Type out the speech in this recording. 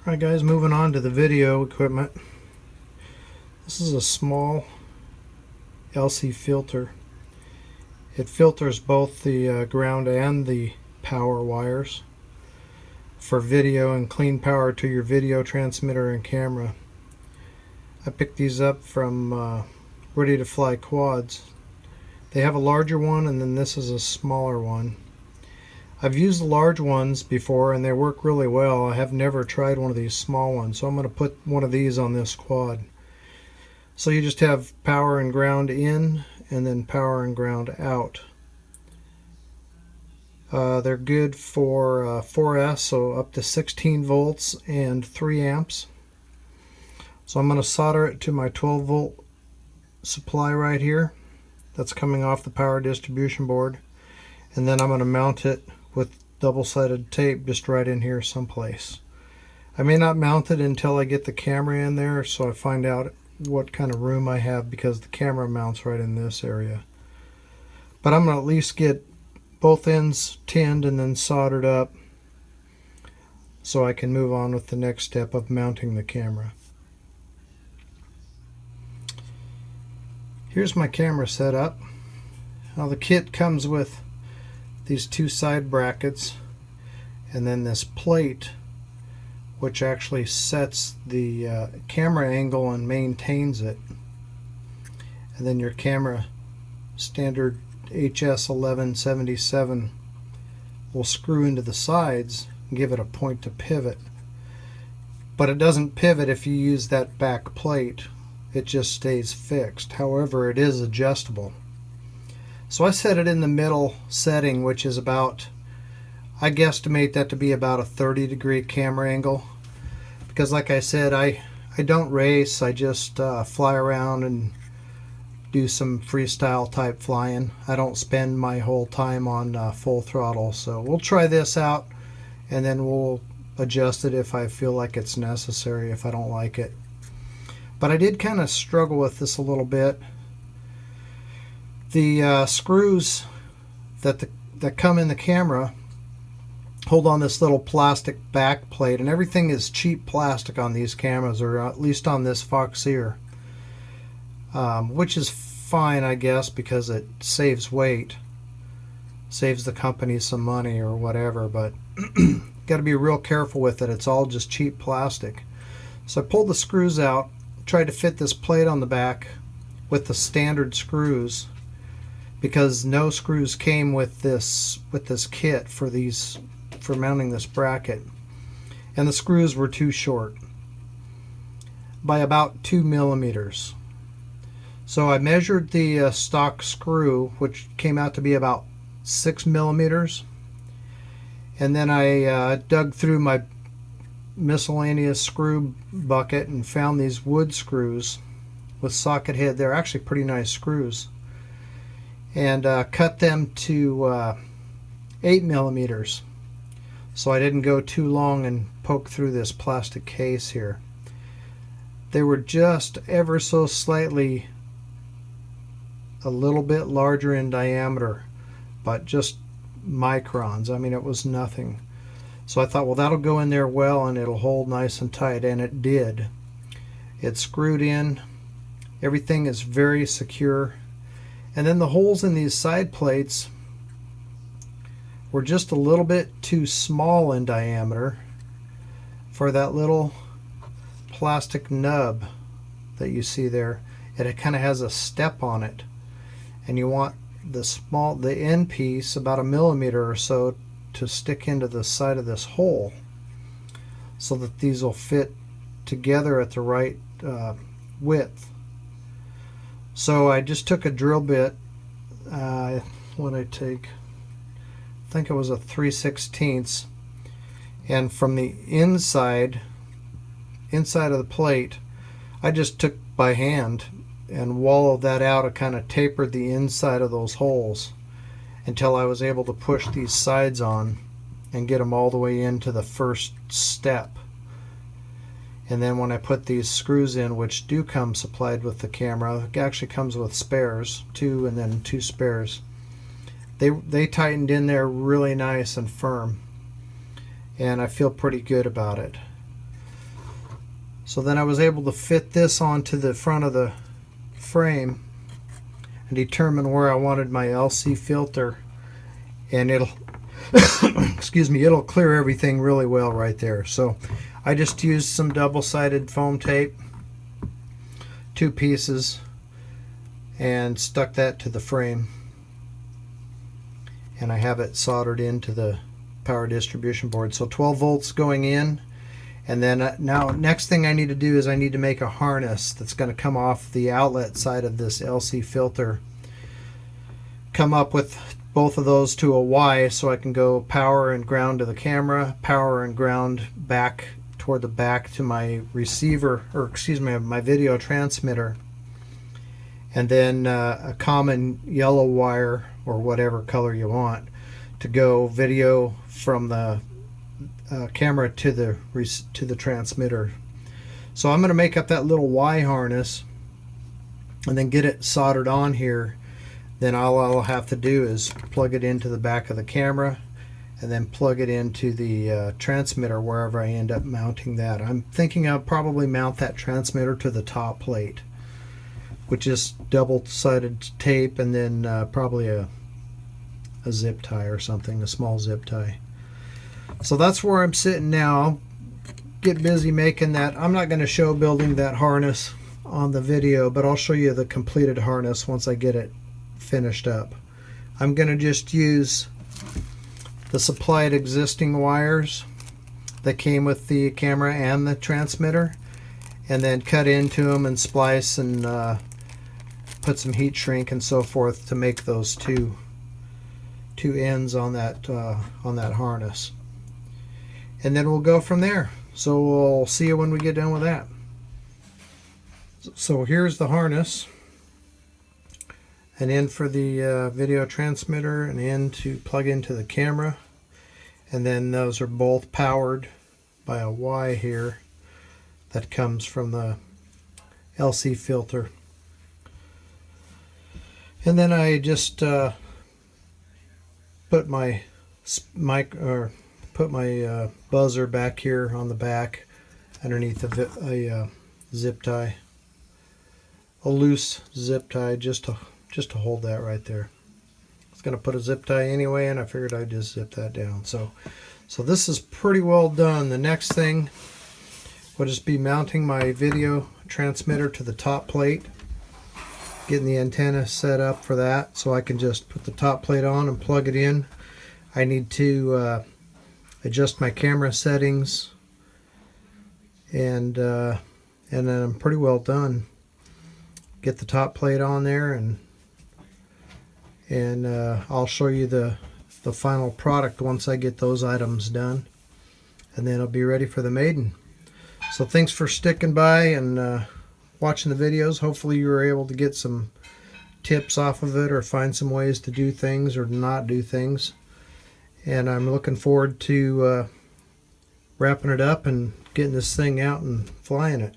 Alright guys, moving on to the video equipment. This is a small LC filter. It filters both the ground and the power wires for video and clean power to your video transmitter and camera. I picked these up from Ready to Fly Quads. They have a larger one, and then this is a smaller one. I've used the large ones before and they work really well. I have never tried one of these small ones, so I'm going to put one of these on this quad. So you just have power and ground in and then power and ground out. They're good for 4S, so up to 16 volts and 3 amps. So I'm going to solder it to my 12 volt supply right here. That's coming off the power distribution board. And then I'm going to mount it with double-sided tape just right in here someplace. I may not mount it until I get the camera in there, so I find out what kind of room I have, because the camera mounts right in this area. But I'm going to at least get both ends tinned and then soldered up so I can move on with the next step of mounting the camera. Here's my camera set up. Now the kit comes with these two side brackets and then this plate which actually sets the camera angle and maintains it, and then your camera standard HS1177 will screw into the sides and give it a point to pivot, but it doesn't pivot if you use that back plate. It just stays fixed. However, it is adjustable. So I set it in the middle setting, which is about, I guesstimate that to be about a 30-degree camera angle, because like I said, I don't race. I just fly around and do some freestyle type flying. I don't spend my whole time on full throttle. So we'll try this out and then we'll adjust it if I feel like it's necessary, if I don't like it. But I did kind of struggle with this a little bit. The screws that come in the camera hold on this little plastic back plate, and everything is cheap plastic on these cameras, or at least on this Foxeer, which is fine, I guess, because it saves weight, saves the company some money or whatever, but got to be real careful with it. It's all just cheap plastic. So I pulled the screws out, tried to fit this plate on the back with the standard screws, because no screws came with this kit for mounting this bracket, and the screws were too short by about 2 millimeters. So I measured the stock screw, which came out to be about 6 millimeters, and then I dug through my miscellaneous screw bucket and found these wood screws with socket head. They're actually pretty nice screws, and cut them to 8 millimeters. So I didn't go too long and poke through this plastic case here. They were just ever so slightly a little bit larger in diameter, but just microns. I mean, it was nothing. So I thought, well, that'll go in there well and it'll hold nice and tight, and it did. It screwed in. Everything is very secure. And then the holes in these side plates were just a little bit too small in diameter for that little plastic nub that you see there. It kind of has a step on it, and you want the end piece about 1 millimeter or so to stick into the side of this hole so that these will fit together at the right width. So I just took a drill bit. What did I take? I think it was a 3/16, and from the inside of the plate, I just took by hand and wallowed that out and kind of tapered the inside of those holes until I was able to push these sides on and get them all the way into the first step. And then when I put these screws in, which do come supplied with the camera, it actually comes with spares, 2 and then 2 spares. They tightened in there really nice and firm, and I feel pretty good about it. So then I was able to fit this onto the front of the frame and determine where I wanted my LC filter, and it'll excuse me, it'll clear everything really well right there. So I just used some double-sided foam tape, 2 pieces, and stuck that to the frame, and I have it soldered into the power distribution board. So 12 volts going in, and then now next thing I need to do is I need to make a harness that's going to come off the outlet side of this LC filter, come up with both of those to a Y so I can go power and ground to the camera, power and ground back toward the back to my receiver, or excuse me, my video transmitter, and then a common yellow wire or whatever color you want to go video from the camera to the transmitter. So I'm going to make up that little Y harness and then get it soldered on here. Then all I'll have to do is plug it into the back of the camera and then plug it into the transmitter wherever I end up mounting that. I'm thinking I'll probably mount that transmitter to the top plate, which is double-sided tape, and then probably a zip tie or something, a small zip tie. So that's where I'm sitting now. I'll get busy making that. I'm not going to show building that harness on the video, but I'll show you the completed harness once I get it finished up. I'm going to just use the supplied existing wires that came with the camera and the transmitter, and then cut into them and splice and put some heat shrink and so forth to make those two ends on that harness, and then we'll go from there. So we'll see you when we get done with that. So here's the harness, an end for the video transmitter, an end to plug into the camera, and then those are both powered by a Y here that comes from the LC filter. And then I just put my buzzer back here on the back underneath a zip tie, a loose zip tie, just to hold that right there. I was going to put a zip tie anyway, and I figured I'd just zip that down. So this is pretty well done. The next thing will just be mounting my video transmitter to the top plate, getting the antenna set up for that so I can just put the top plate on and plug it in. I need to adjust my camera settings, and then I'm pretty well done. Get the top plate on there, and I'll show you the final product once I get those items done, and then I'll be ready for the maiden. So thanks for sticking by and watching the videos. Hopefully you were able to get some tips off of it, or find some ways to do things or not do things. And I'm looking forward to wrapping it up and getting this thing out and flying it.